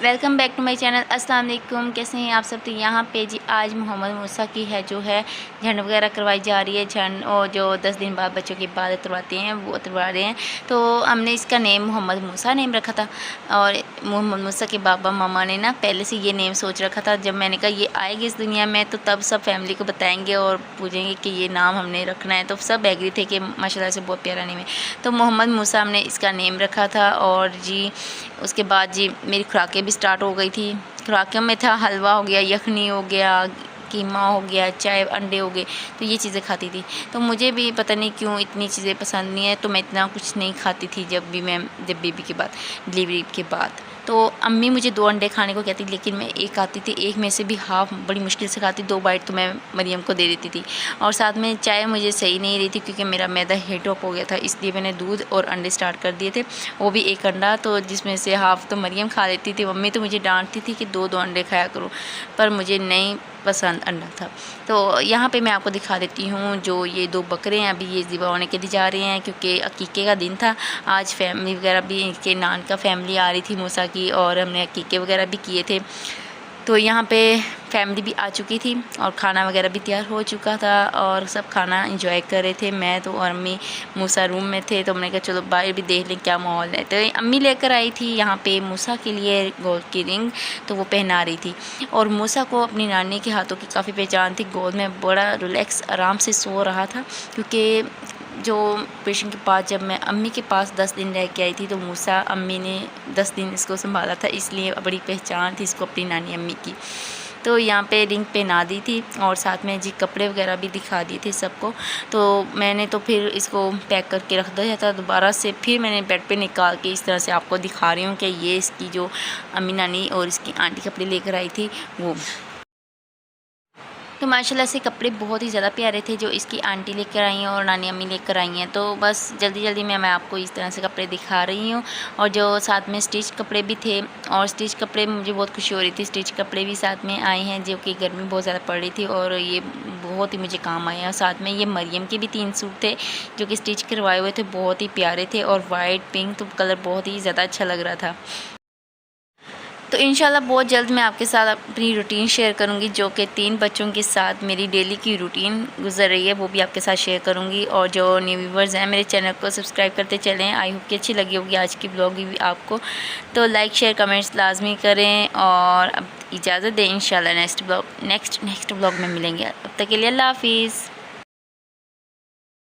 Welcome back to my channel. अस्सलाम वालेकुम। कैसे हैं आप सब। तो यहाँ पे जी आज मोहम्मद मूसा की है जो है झंड वगैरह करवाई जा रही है। झंड और जो 10 दिन बाद बच्चों की इबादत करवाते हैं वो करवा रहे हैं। तो हमने इसका नेम मोहम्मद मूसा नेम रखा था और मोहम्मद मूसा के बाबा मामा ने ना पहले से ये नेम सोच रखा था। जब मैंने कहा ये आएगी इस दुनिया में तो तब सब फैमिली को बताएँगे और पूछेंगे कि ये नाम हमने रखना है। तो सब एग्री थे कि माशाल्लाह से बहुत प्यारा नेम है। तो मोहम्मद मूसा हमने इसका नेम रखा था। और जी उसके बाद जी मेरी खुराकें भी स्टार्ट हो गई थी। खुराकों में था हलवा हो गया, यखनी हो गया, कीमा हो गया, चाय अंडे हो गए। तो ये चीज़ें खाती थी। तो मुझे भी पता नहीं क्यों इतनी चीज़ें पसंद नहीं है, तो मैं इतना कुछ नहीं खाती थी जब बेबी के बाद डिलीवरी के बाद। तो अम्मी मुझे 2 अंडे खाने को कहती लेकिन मैं एक खाती थी। एक में से भी हाफ़ बड़ी मुश्किल से खाती, 2 बाइट तो मैं मरियम को दे देती थी। और साथ में चाय मुझे सही नहीं रही थी क्योंकि मेरा मैदा हीट अप हो गया था, इसलिए मैंने दूध और अंडे स्टार्ट कर दिए थे। वो भी 1 अंडा, तो जिसमें से हाफ़ तो मरियम खा लेती थी। मम्मी तो मुझे डांटती थी कि 2-2 अंडे खाया करो, पर मुझे नहीं पसंद अंडा था। तो यहाँ पे मैं आपको दिखा देती हूँ जो ये 2 बकरे हैं अभी ये ज़िबा होने के लिए जा रहे हैं क्योंकि अकीके का दिन था। आज फैमिली वगैरह भी इनके नान का फैमिली आ रही थी मूसा की, और हमने अकीके वगैरह भी किए थे। तो यहाँ पे फैमिली भी आ चुकी थी और खाना वगैरह भी तैयार हो चुका था और सब खाना एंजॉय कर रहे थे। मैं तो और अम्मी मूसा रूम में थे, तो हमने कहा चलो बाहर भी देख लें क्या माहौल है। तो अम्मी लेकर आई थी यहाँ पे मूसा के लिए गोल्ड की रिंग, तो वो पहना रही थी। और मूसा को अपनी नानी के हाथों की काफ़ी पहचान थी। गोद में बड़ा रिलैक्स आराम से सो रहा था क्योंकि जो ऑपरेशन के बाद जब मैं अम्मी के पास 10 दिन रह के आई थी तो मूसा अम्मी ने 10 दिन इसको संभाला था, इसलिए बड़ी पहचान थी इसको अपनी नानी अम्मी की। तो यहाँ पे रिंग पहना दी थी और साथ में जी कपड़े वगैरह भी दिखा दिए थे सबको। तो मैंने तो फिर इसको पैक करके रख दिया था। दोबारा से फिर मैंने बेड पे निकाल के इस तरह से आपको दिखा रही हूँ कि ये इसकी जो अम्मी नानी और इसकी आंटी कपड़े लेकर आई थी वो। तो माशाल्लाह से कपड़े बहुत ही ज़्यादा प्यारे थे जो इसकी आंटी लेकर आई हैं और नानी अम्मी लेकर आई हैं। तो बस जल्दी जल्दी मैं आपको इस तरह से कपड़े दिखा रही हूँ। और जो साथ में स्टिच कपड़े भी थे, और स्टिच कपड़े मुझे बहुत खुशी हो रही थी। स्टिच कपड़े भी साथ में आए हैं जो कि गर्मी बहुत ज़्यादा पड़ रही थी और ये बहुत ही मुझे काम आए हैं। साथ में ये मरियम के भी 3 सूट थे जो कि स्टिच करवाए हुए थे, बहुत ही प्यारे थे और वाइट पिंक तो कलर बहुत ही ज़्यादा अच्छा लग रहा था। तो इंशाल्लाह बहुत जल्द मैं आपके साथ अपनी रूटीन शेयर करूंगी जो कि 3 बच्चों के साथ मेरी डेली की रूटीन गुजर रही है, वो भी आपके साथ शेयर करूंगी। और जो न्यू व्यूवर्स हैं मेरे चैनल को सब्सक्राइब करते चलें। आई होप कि अच्छी लगी होगी आज की ब्लॉग भी आपको। तो लाइक शेयर कमेंट्स लाजमी करें और अब इजाज़त दें। इंशाल्लाह नेक्स्ट ब्लॉग में मिलेंगे। अब तक के लिए अल्लाह हाफिज़।